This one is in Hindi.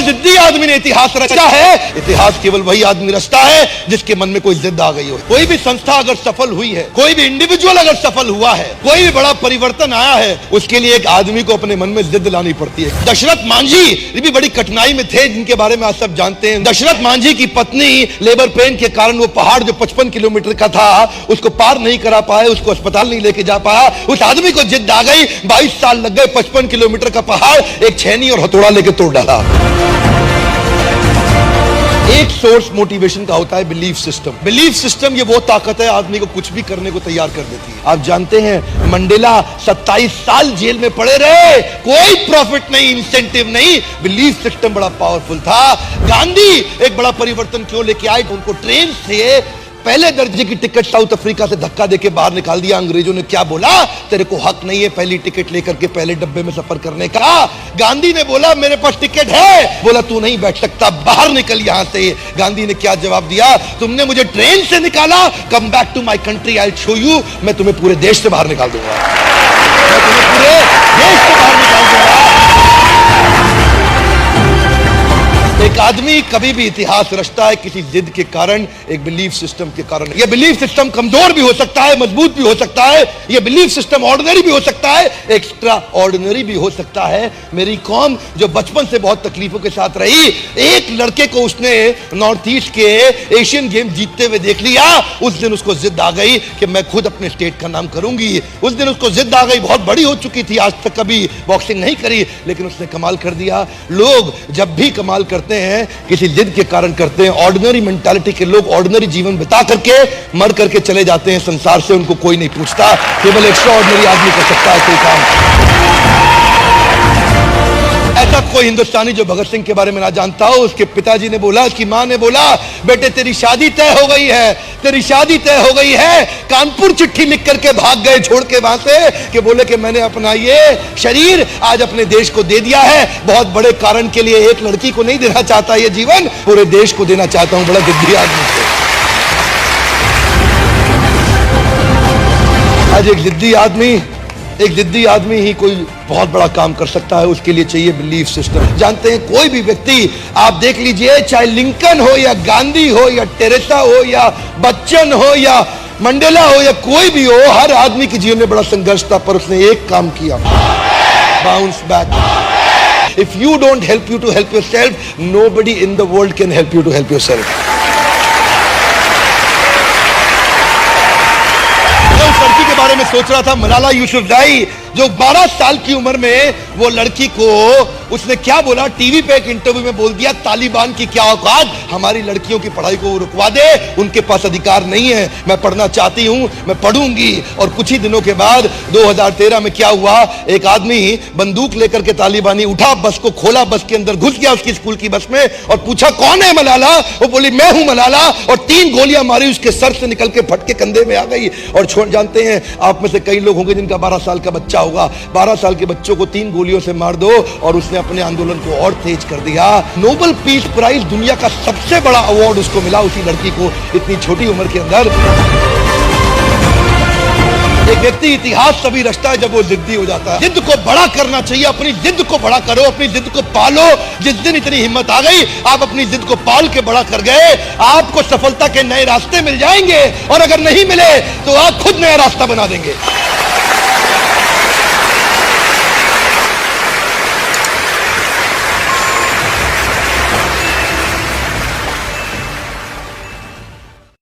जिद्दी आदमी ने इतिहास रचा है। इतिहास केवल वही आदमी रचता है जिसके मन में कोई जिद आ गई हो। कोई भी संस्था अगर सफल हुई है, कोई भी इंडिविजुअल अगर सफल हुआ है, कोई भी बड़ा परिवर्तन आया है, उसके लिए एक आदमी को अपने मन में जिद लानी पड़ती है। दशरथ मांझी भी बड़ी कठिनाई में थे, जिनके बारे में आप सब जानते हैं। दशरथ मांझी की पत्नी लेबर पेन के कारण वो पहाड़ जो 55 किलोमीटर का था उसको पार नहीं करा पाए, उसको अस्पताल नहीं लेके जा पाया। उस आदमी को जिद आ गई, 22 साल लग गए, 55 किलोमीटर का पहाड़ एक छेनी और हथौड़ा लेके तोड़ डाला। एक सोर्स मोटिवेशन का होता है बिलीफ सिस्टम। बिलीफ सिस्टम ये वो ताकत है आदमी को कुछ भी करने को तैयार कर देती है। आप जानते हैं मंडेला 27 साल जेल में पड़े रहे, कोई प्रॉफिट नहीं, इंसेंटिव नहीं, बिलीफ सिस्टम बड़ा पावरफुल था। गांधी एक बड़ा परिवर्तन क्यों लेके आए? उनको ट्रेन से पहले दर्जे की टिकट साउथ अफ्रीका से धक्का देके बाहर निकाल दिया। अंग्रेजों ने क्या बोला? तेरे को हक नहीं है पहली टिकट लेकर के पहले डब्बे में सफर करने का। गांधी ने बोला मेरे पास टिकट है, बोला तू नहीं बैठ सकता, बाहर निकल यहां से। गांधी ने क्या जवाब दिया? तुमने मुझे ट्रेन से निकाला, come back to my country, I will show you. मैं तुम्हें पूरे देश से बाहर निकाल दूंगा, मैं तुम्हें पूरे देश से बाहर निकाल दूंगा। एक आदमी कभी भी इतिहास रचता है किसी जिद के कारण, एक बिलीफ सिस्टम के कारण। यह बिलीफ सिस्टम कमजोर भी हो सकता है, मजबूत भी हो सकता है। यह बिलीफ सिस्टम ऑर्डिनरी भी हो सकता है, एक्स्ट्रा ऑर्डिनरी भी हो सकता है। मेरी कौम जो बचपन से बहुत तकलीफों के साथ रही, एक लड़के को उसने नॉर्थ ईस्ट के एशियन गेम जीतते हुए देख लिया, उस दिन उसको जिद आ गई कि मैं खुद अपने स्टेट का नाम करूंगी। उस दिन उसको जिद आ गई, बहुत बड़ी हो चुकी थी, आज तक कभी बॉक्सिंग नहीं करी, लेकिन उसने कमाल कर दिया। लोग जब भी कमाल करते हैं किसी जिद के कारण करते हैं। ऑर्डिनरी मेंटालिटी के लोग ऑर्डिनरी जीवन बिता करके मर करके चले जाते हैं संसार से, उनको कोई नहीं पूछता। केवल एक्स्ट्रा ऑर्डिनरी आदमी कर सकता है कोई काम। ऐसा कोई हिंदुस्तानी जो भगत सिंह के बारे में ना जानता हो। उसके पिताजी ने बोला, उसकी मां ने बोला, बेटे तेरी शादी तय हो गई है, तेरी शादी तय हो गई है। कानपुर चिट्ठी लिख करके भाग गए छोड़ के वहां से, कि बोले कि मैंने अपना ये शरीर आज अपने देश को दे दिया है, बहुत बड़े कारण के लिए। एक लड़की को नहीं देना चाहता ये जीवन, पूरे देश को देना चाहता हूं। बड़ा जिद्दी आदमी थे। आज एक जिद्दी आदमी ही कोई बहुत बड़ा काम कर सकता है। उसके लिए चाहिए बिलीफ सिस्टम। जानते हैं कोई भी व्यक्ति आप देख लीजिए, चाहे लिंकन हो या गांधी हो या टेरेसा हो या बच्चन हो या मंडेला हो या कोई भी हो, हर आदमी के जीवन में बड़ा संघर्ष था, पर उसने एक काम किया, bounce back. If you don't help you to help yourself, nobody in the world can help you to help yourself. लड़की के बारे में सोच रहा था, मलाला यूसुफजई, जो 12 साल की उम्र में वो लड़की को उसने क्या बोला, टीवी पे एक इंटरव्यू में बोल दिया, तालिबान की क्या औकात, हमारी लड़कियों की पढ़ाई को रुकवा दे, उनके पास अधिकार नहीं है, मैं पढ़ना चाहती हूं, मैं पढ़ूंगी। और कुछ ही दिनों के बाद 2013 में क्या हुआ, एक आदमी बंदूक लेकर के तालिबानी उठा, बस को खोला, बस के अंदर घुस गया उसकी स्कूल की बस में और पूछा कौन है मलाला? वो बोली मैं हूं मलाला, और 3 गोलियां मारी, उसके सर से निकल के फट के कंधे में आ गई। और छोड़, जानते हैं आप में से कई लोग होंगे जिनका 12 साल का बच्चा होगा, 12 साल के बच्चों को 3 गोलियों से मार दो, और उसने अपने आंदोलन को और तेज कर दिया। नोबेल पीस प्राइज, दुनिया का सबसे बड़ा अवार्ड उसको मिला, उसी लड़की को, इतनी छोटी उम्र के अंदर। एक व्यक्ति इतिहास तभी रचता है जब वो जिद्दी हो जाता है। जिद को बड़ा करना चाहिए, अपनी जिद को बड़ा करो, अपनी जिद को पालो। जिस दिन इतनी हिम्मत आ गई, आप अपनी जिद को पाल के बड़ा कर गए, आपको सफलता के नए रास्ते मिल जाएंगे, और अगर नहीं मिले तो आप खुद नया रास्ता बना देंगे।